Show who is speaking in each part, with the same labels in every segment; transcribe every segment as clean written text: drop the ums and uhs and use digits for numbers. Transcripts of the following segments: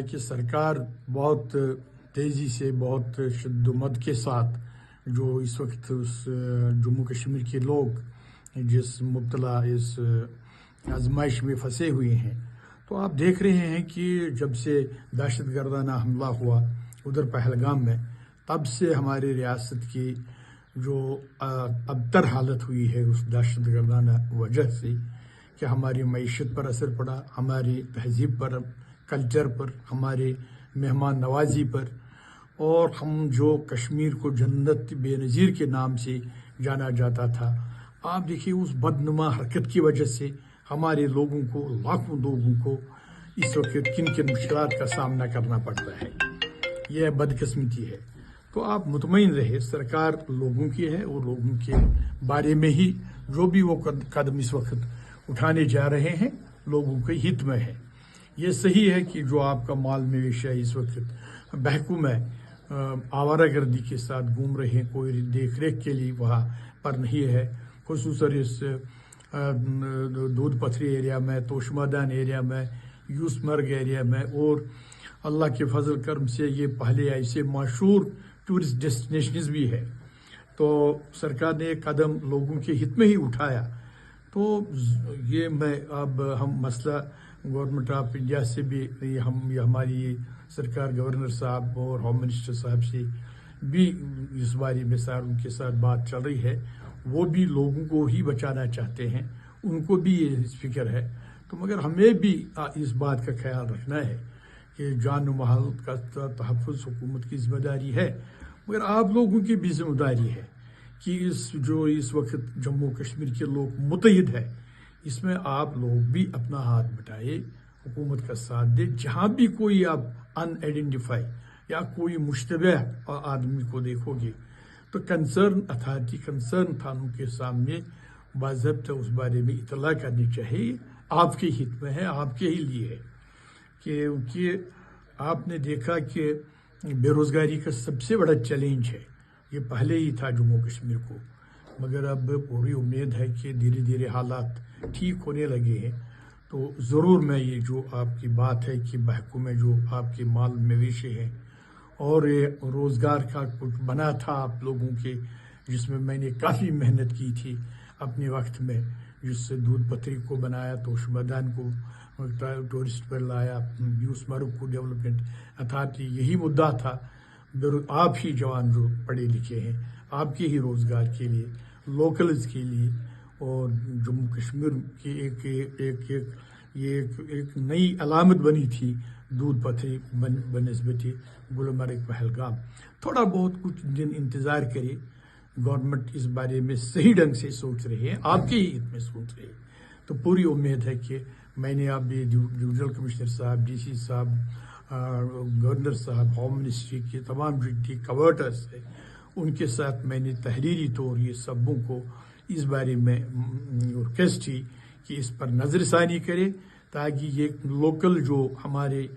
Speaker 1: कि सरकार बहुत तेज़ी से, बहुत शिद्दत के साथ जो इस वक्त उस जम्मू कश्मीर के लोग जिस मुब्तला इस आजमाइश में फंसे हुए हैं, तो आप देख रहे हैं कि जब से दहशतगर्दाना हमला हुआ उधर पहलगाम में, तब से हमारी रियासत की जो अबतर हालत हुई है उस दहशतगर्दाना वजह से कि हमारी मईशत पर असर पड़ा, हमारी तहजीब पर, कल्चर पर, हमारे मेहमान नवाजी पर, और हम जो कश्मीर को जन्नत बेनज़ीर के नाम से जाना जाता था, आप देखिए उस बदनुमा हरकत की वजह से हमारे लोगों को, लाखों लोगों को इस वक्त किन किन मुश्किलात का सामना करना पड़ता है। यह बदकिस्मती है। तो आप मुतमईन रहे, सरकार लोगों की है और लोगों के बारे में ही जो भी वो कदम इस वक्त उठाने जा रहे हैं लोगों के हित में है। ये सही है कि जो आपका माल मवेशिया इस वक्त बहकू में आवारागर्दी के साथ घूम रहे हैं, कोई देख रेख के लिए वहाँ पर नहीं है, खुसूसन इस दूध पथरी एरिया में, तोशमादान एरिया में, यूसमर्ग एरिया में, और अल्लाह के फजल करम से ये पहले ऐसे मशहूर टूरिस्ट डेस्टिनेशंस भी है। तो सरकार ने एक कदम लोगों के हित में ही उठाया। तो ये मैं अब हम मसला गवर्नमेंट ऑफ इंडिया से भी हमारी सरकार, गवर्नर साहब और होम मिनिस्टर साहब से भी इस बारे में सर उनके साथ बात चल रही है। वो भी लोगों को ही बचाना चाहते हैं, उनको भी ये फिक्र है। तो मगर हमें भी इस बात का ख्याल रखना है कि जान माल का तहफ़्फ़ुज़ हुकूमत की जिम्मेदारी है, मगर आप लोगों की भी जिम्मेदारी है कि इस वक्त जम्मू कश्मीर के लोग मुतहिद है, इसमें आप लोग भी अपना हाथ बटाए, हुकूमत का साथ दे। जहाँ भी कोई आप अनआइडेंटिफाई या कोई मुश्तबह आदमी को देखोगे तो कंसर्न अथॉरिटी, कंसर्न थानों के सामने बाज़ाब्ता उस बारे में इतला करनी चाहिए। आपके हित में है, आपके ही लिए है। क्योंकि आपने देखा कि बेरोज़गारी का सबसे बड़ा चैलेंज है, ये पहले ही था जम्मू कश्मीर को, मगर अब पूरी उम्मीद है कि धीरे धीरे हालात ठीक होने लगे हैं। तो ज़रूर मैं ये जो आपकी बात है कि बहकू में जो आपके माल मवेशी हैं और ये रोज़गार का कुछ बना था आप लोगों के, जिसमें मैंने काफ़ी मेहनत की थी अपने वक्त में, जिससे दूध पथरी को बनाया, तोशमादान को टूरिस्ट पर लाया, यूसमर्ग को डेवलपमेंट अथॉरिटी, यही मुद्दा था। आप ही जवान जो पढ़े लिखे हैं, आपके ही रोज़गार के लिए, लोकल्स के लिए, और जम्मू कश्मीर की एक नई अलामत बनी थी दूध पथरी बनस्बती गुलमर्ग पहलगाम। थोड़ा बहुत कुछ दिन इंतज़ार करिए, गवर्नमेंट इस बारे में सही ढंग से सोच रही है, आपके ही हित में सोच रही है। तो पूरी उम्मीद है कि मैंने अभी डिविजनल कमिश्नर साहब, डीसी साहब, गवर्नर साहब, होम मिनिस्ट्री के तमाम डिप्टी कवर्टर्स है, उनके साथ मैंने तहरीरी तौर ये सबों को इस बारे में रिक्वेस्ट की कि इस पर नज़रसानी करे, ताकि ये लोकल जो हमारे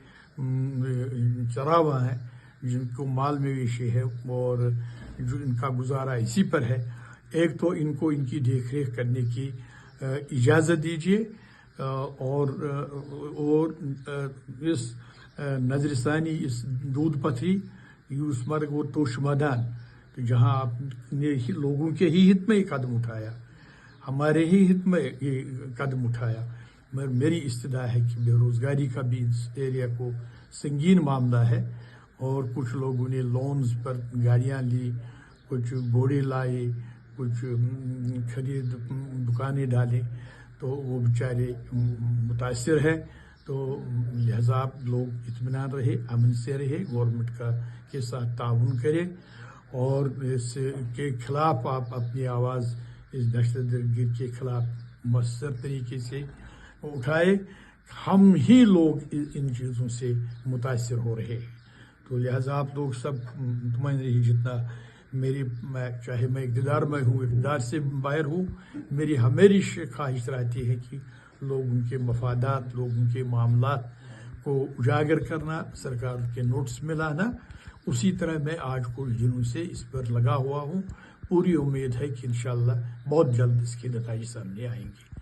Speaker 1: चरावा हैं, जिनको माल मवेशी है और जो इनका गुजारा इसी पर है, एक तो इनको इनकी देख रेख करने की इजाज़त दीजिए, और इस नजरसानी, इस दूध पथरी, यूसमर्ग और तोशमादान, तो जहाँ आपने लोगों के ही हित में ये कदम उठाया, हमारे ही हित में ये कदम उठाया। मेरी इस्तदा है कि बेरोज़गारी का भी इस एरिया को संगीन मामला है, और कुछ लोगों ने लोन्स पर गाड़ियाँ ली, कुछ घोड़े लाए, कुछ खरीद दुकानें डाले, तो वो बेचारे मुतासिर है। तो लिहाजा आप लोग इत्मीनान रहे, अमन से रहे, गवर्नमेंट के साथ ताउन करें, और इसके खिलाफ आप अपनी आवाज़ इस दहशतगर्दी के खिलाफ मौसर तरीके से उठाए। हम ही लोग इन चीज़ों से मुतासिर हो रहे हैं। तो लिहाजा आप लोग सब मुतमईन रहिए, जितना चाहे मैं इक़्तिदार में हूँ, इक़्तिदार से बाहर हूँ, मेरी ख्वाहिश रहती है कि लोगों के मफादात, लोगों के मामलात को उजागर करना, सरकार के नोट्स में लाना। उसी तरह मैं आज कुछ दिनों से इस पर लगा हुआ हूँ। पूरी उम्मीद है कि इंशाअल्लाह बहुत जल्द इसके नतीजे सामने आएंगे।